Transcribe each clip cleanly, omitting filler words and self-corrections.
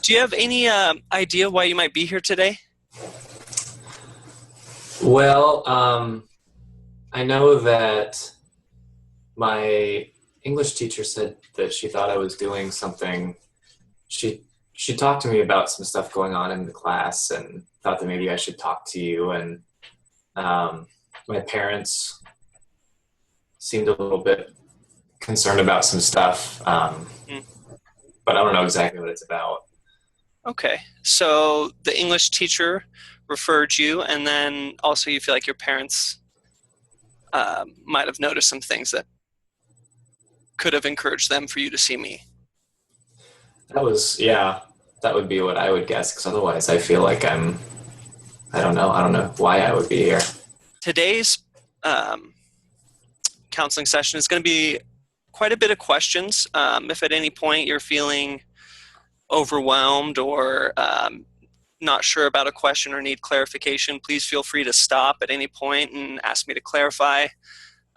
Do you have any idea why you might be here today? Well, I know that my English teacher said that she thought I was doing something. She she talked to me about some stuff going on in the class and thought that maybe I should talk to you. And um, my parents seemed a little bit concerned about some stuff, Mm, but I don't know exactly what it's about. okay. So the English teacher referred you, and then also you feel like your parents might have noticed some things that could have encouraged them for you to see me. Yeah, that would be what I would guess. Because otherwise, I feel like I don't know why I would be here. Today's um, counseling session is going to be quite a bit of questions. If at any point you're feeling overwhelmed or not sure about a question or need clarification, please feel free to stop at any point and ask me to clarify.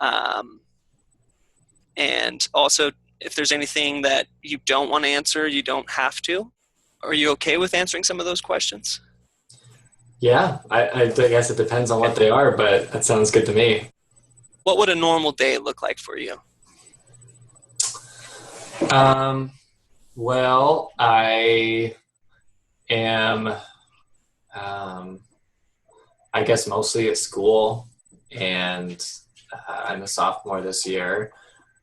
Um, and also, if there's anything that you don't want to answer, you don't have to. Are you okay with answering some of those questions? Yeah, I guess it depends on Okay. what they are, but that sounds good to me. What would a normal day look like for you? Um, well, I am, um, I guess, mostly at school, and I'm a sophomore this year.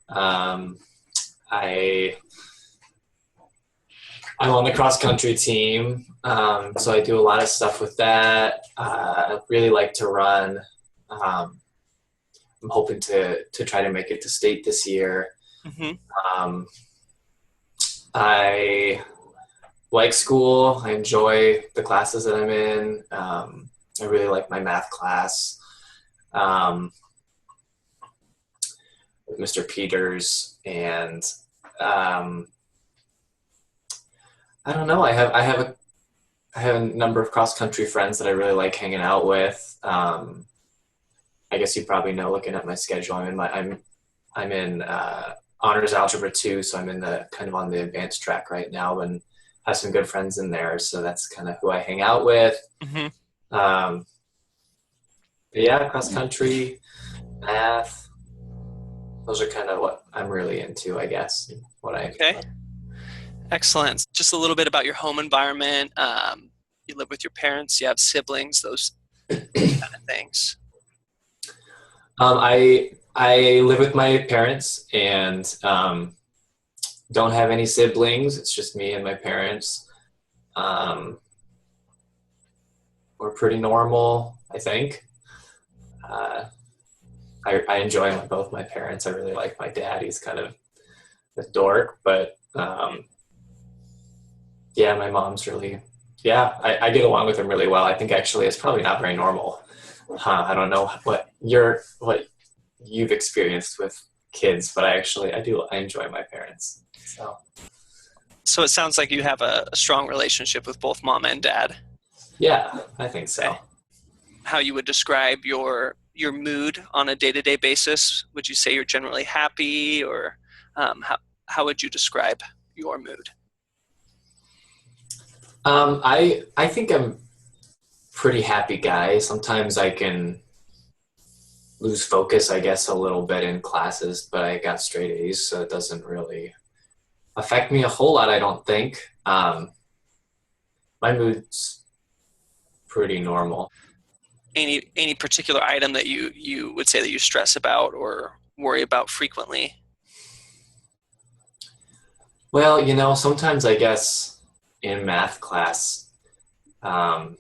Um, I I'm on the cross country team, so I do a lot of stuff with that. I really like to run. Um, I'm hoping to try to make it to state this year. Hmm. Um, I like school. I enjoy the classes that I'm in. I really like my math class um, with Mr. Peters, and um, I don't know. I have a number of cross country friends that I really like hanging out with. I guess you probably know, looking at my schedule, I'm in honors algebra 2, so I'm in the kind of on the advanced track right now, and have some good friends in there. So that's kind of who I hang out with. Hmm. Um, but yeah, cross country, math, those are kind of what I'm really into, I guess. What I Okay. Excellent. Just a little bit about your home environment. You live with your parents, you have siblings, those kind of things. I live with my parents and don't have any siblings. It's just me and my parents. Um, we're pretty normal, I think. Uh, I enjoy both my parents. I really like my dad. He's kind of a dork, but yeah, my mom's really, yeah, I get along with him really well. I think actually it's probably not very normal. I don't know what you've experienced with kids, but I enjoy my parents. So So it sounds like you have a strong relationship with both mom and dad. yeah, I think so. Okay. How you would describe your mood on a day-to-day basis? Would you say you're generally happy, or how would you describe your mood? I think I'm pretty happy guy. Sometimes I can lose focus, I guess, a little bit in classes, but I got straight A's, so it doesn't really affect me a whole lot, I don't think. My mood's pretty normal. Any particular item that you would say that you stress about or worry about frequently? Well, sometimes I guess in math class, um,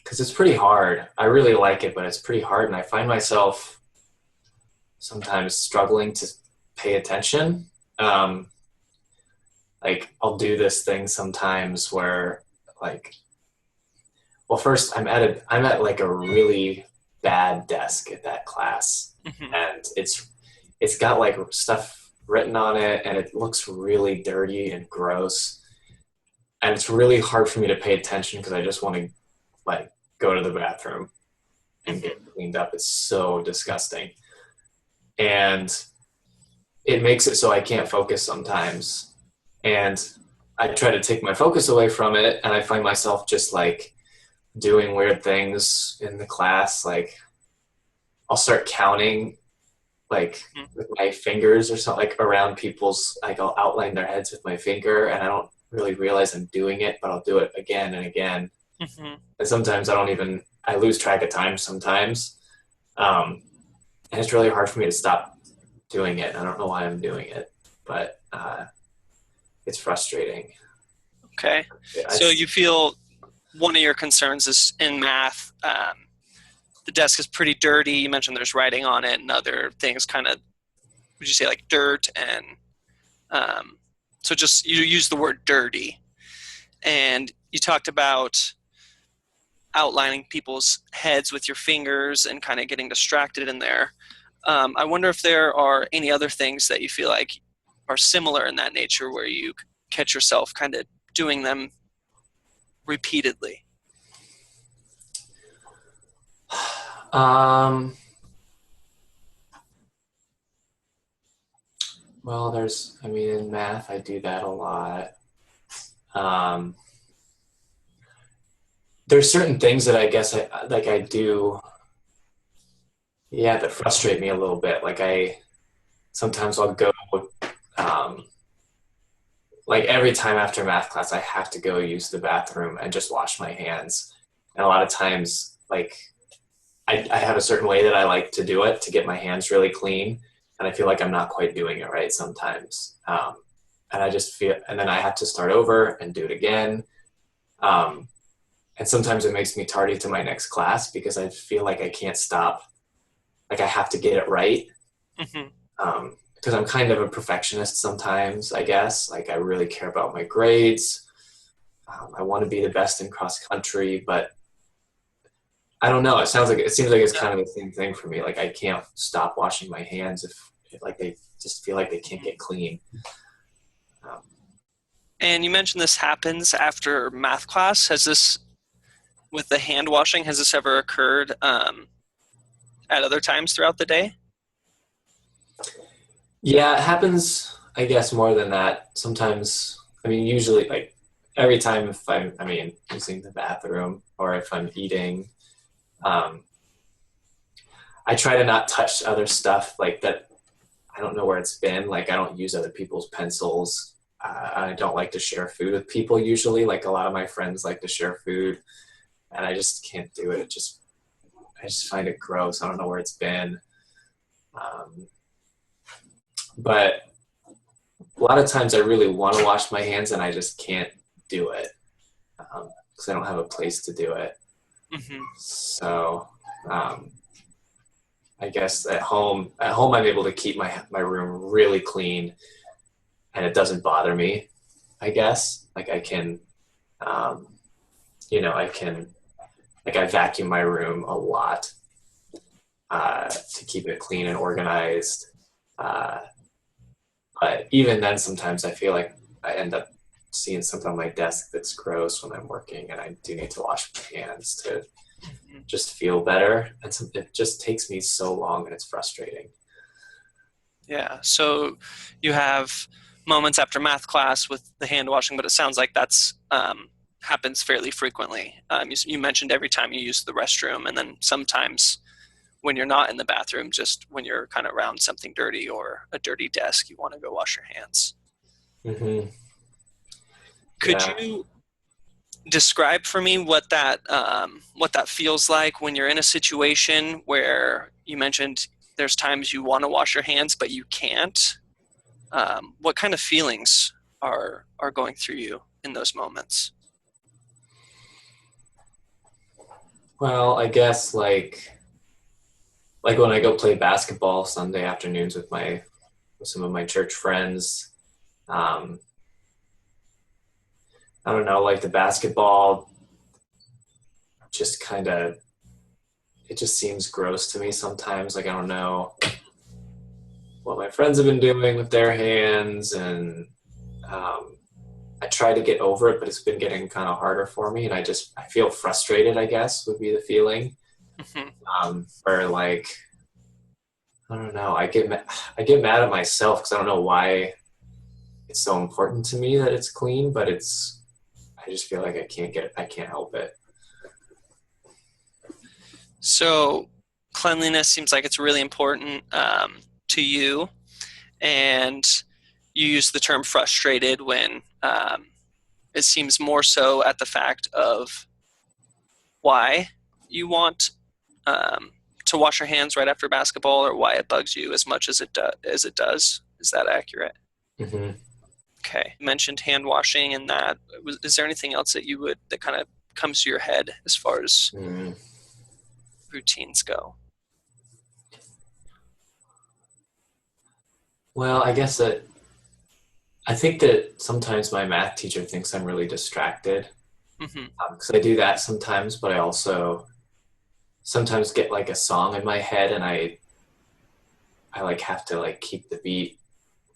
because it's pretty hard. I really like it, but it's pretty hard, and I find myself sometimes struggling to pay attention. Um, like I'll do this thing sometimes where, like, well, first I'm at like a really bad desk at that class, Hmm. and it's got like stuff written on it, and it looks really dirty and gross, and it's really hard for me to pay attention because I just want to like go to the bathroom and Hmm. get cleaned up. It's so disgusting, and it makes it so I can't focus sometimes. And I try to take my focus away from it, and I find myself just like doing weird things in the class. Like I'll start counting like Mhm. with my fingers or something, like around people's, like I'll outline their heads with my finger, and I don't really realize I'm doing it, but I'll do it again and again. Mhm. And sometimes I lose track of time sometimes. Um, and it's really hard for me to stop doing it. I don't know why I'm doing it, but it's frustrating. Okay. So It's, you feel one of your concerns is in math. The desk is pretty dirty. You mentioned there's writing on it and other things kind of, would you say like dirt and um, so just you use the word dirty. And you talked about outlining people's heads with your fingers and kind of getting distracted in there. I wonder if there are any other things that you feel like are similar in that nature where you catch yourself kind of doing them repeatedly. um, well, I mean, in math, I do that a lot. Um, there's certain things that I guess I do, yeah, that frustrate me a little bit. Sometimes I'll go, um, like every time after math class, I have to go use the bathroom and just wash my hands. And a lot of times, like I have a certain way that I like to do it to get my hands really clean, and I feel like I'm not quite doing it right sometimes. And I just feel, and then I have to start over and do it again. Um, and sometimes it makes me tardy to my next class because I feel like I can't stop. Like I have to get it right. Hmm. Because I'm kind of a perfectionist sometimes, I guess. Like I really care about my grades. I want to be the best in cross country, but I don't know. It seems like it's Yeah. kind of the same thing for me. Like I can't stop washing my hands if like they just feel like they can't get clean. Um, And you mentioned this happens after math class. Has this, with the hand washing, has this ever occurred at other times throughout the day? yeah, it happens. I guess more than that. Sometimes, I mean, usually like every time if I mean, using the bathroom or if I'm eating, um, I try to not touch other stuff like that. I don't know where it's been. Like I don't use other people's pencils. I don't like to share food with people usually. Like a lot of my friends like to share food, and I just can't do it. I just find it gross. I don't know where it's been. Um, but a lot of times I really want to wash my hands and I just can't do it because I don't have a place to do it. Hmm. So um, I guess at home I'm able to keep my room really clean and it doesn't bother me. I guess like I can, um, I can like I vacuum my room a lot to keep it clean and organized. Uh, but even then, sometimes I feel like I end up seeing something on my desk that's gross when I'm working, and I do need to wash my hands to just feel better. And it just takes me so long, and it's frustrating. Yeah. So you have moments after math class with the hand washing, but it sounds like that's happens fairly frequently. You mentioned every time you use the restroom, and then sometimes when you're not in the bathroom, just when you're kind of around something dirty or a dirty desk, you want to go wash your hands. Hmm. Could Yeah. you describe for me what that feels like when you're in a situation where you mentioned there's times you want to wash your hands but you can't? What kind of feelings are going through you in those moments? Well, I guess like when I go play basketball Sunday afternoons with some of my church friends. Um, I don't know, like the basketball just kind of it just seems gross to me sometimes. Like I don't know what my friends have been doing with their hands, and um, I try to get over it, but it's been getting kind of harder for me, and I feel frustrated. I guess would be the feeling. Hmm. Where like I don't know, I get mad at myself because I don't know why it's so important to me that it's clean, but I just feel like I can't help it. So cleanliness seems like it's really important to you, and you use the term frustrated when it seems more so at the fact of why you want to wash your hands right after basketball, or why it bugs you as much as it does. Is that accurate? Hmm. Okay. You mentioned hand washing, and that is there anything else that kind of comes to your head as far as Mm. routines go? Well, I think that sometimes my math teacher thinks I'm really distracted Hmm. because I do that sometimes, but I also sometimes get like a song in my head and I like have to like keep the beat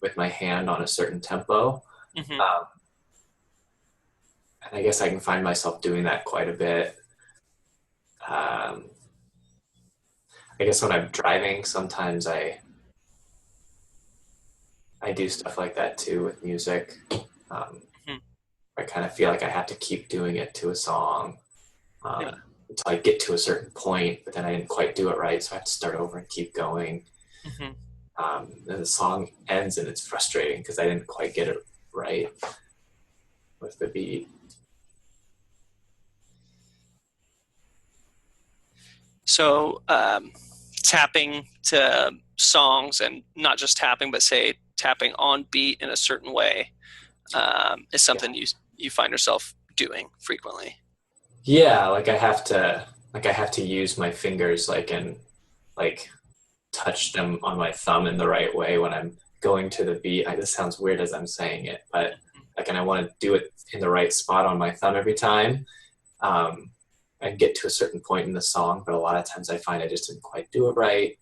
with my hand on a certain tempo. Hmm. Um, and I guess I can find myself doing that quite a bit. Um, I guess when I'm driving, sometimes I do stuff like that too with music. Um, Hmm. I kind of feel like I have to keep doing it to a song Yeah. until I get to a certain point, but then I didn't quite do it right, so I have to start over and keep going. Hmm. And the song ends and it's frustrating because I didn't quite get it right with the beat. So tapping to songs, and not just tapping, but say tapping on beat in a certain way, is Yeah. something you find yourself doing frequently. Yeah, like I have to use my fingers like touch them on my thumb in the right way when I'm going to the beat. This sounds weird as I'm saying it, but like, and I want to do it in the right spot on my thumb every time. Um, and get to a certain point in the song, but a lot of times I find I just didn't quite do it right.